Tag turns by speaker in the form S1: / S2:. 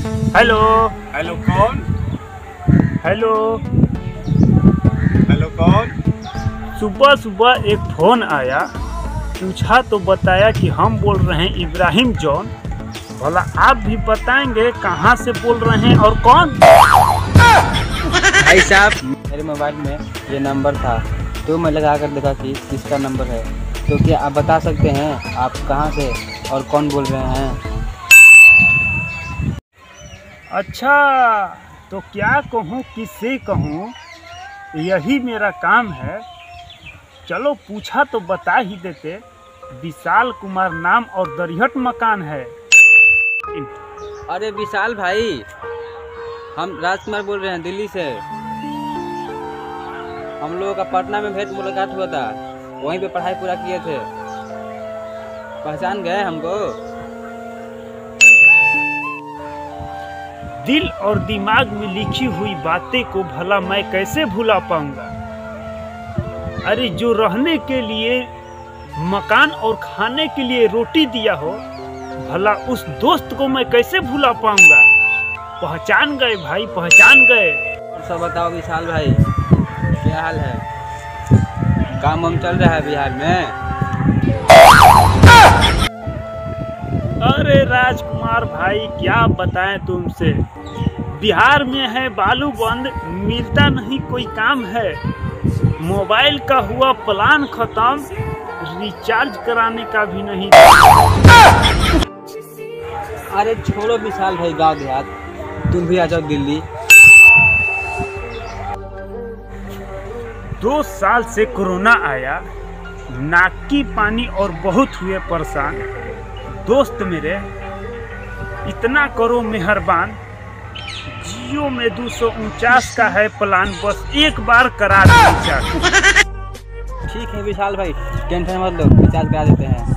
S1: Hello.
S2: Hello कौन?
S1: Hello.
S2: Hello कौन?
S1: सुबह सुबह एक फ़ोन आया, पूछा तो बताया कि हम बोल रहे हैं इब्राहिम जॉन। भला आप भी बताएंगे कहाँ से बोल रहे हैं और कौन?
S3: भाई साहब, मेरे मोबाइल में ये नंबर था तो मैं लगा कर देखा कि किसका नंबर है। तो क्या आप बता सकते हैं आप कहाँ से और कौन बोल रहे हैं?
S1: अच्छा, तो क्या कहूँ किससे कहूँ, यही मेरा काम है। चलो पूछा तो बता ही देते। विशाल कुमार नाम और दरिहट मकान है।
S3: अरे विशाल भाई, हम राजकुमार बोल रहे हैं दिल्ली से। हम लोगों का पटना में भेंट मुलाकात हुआ था, वहीं पे पढ़ाई पूरा किए थे। पहचान गए हमको?
S1: दिल और दिमाग में लिखी हुई बातें को भला मैं कैसे भुला पाऊंगा। अरे जो रहने के लिए मकान और खाने के लिए रोटी दिया हो, भला उस दोस्त को मैं कैसे भुला पाऊंगा। पहचान गए भाई, पहचान गए।
S3: और सब बताओ विशाल भाई, क्या हाल है? काम वाम चल रहा है बिहार में?
S1: अरे राजकुमार भाई, क्या बताएं तुमसे। बिहार में है बालू बंद, मिलता नहीं कोई काम है। मोबाइल का हुआ प्लान खत्म, रिचार्ज कराने का भी नहीं।
S3: अरे छोड़ो विशाल भाई गांव देहात, तुम भी आ जाओ दिल्ली।
S1: 2 साल से कोरोना आया, नाक की पानी और बहुत हुए परेशान। दोस्त मेरे इतना करो मेहरबान, जियो में 249 का है प्लान, बस एक बार करा दो रिचार्ज।
S3: ठीक है विशाल भाई, टेंशन मत लो, रिचार्ज करा देते हैं।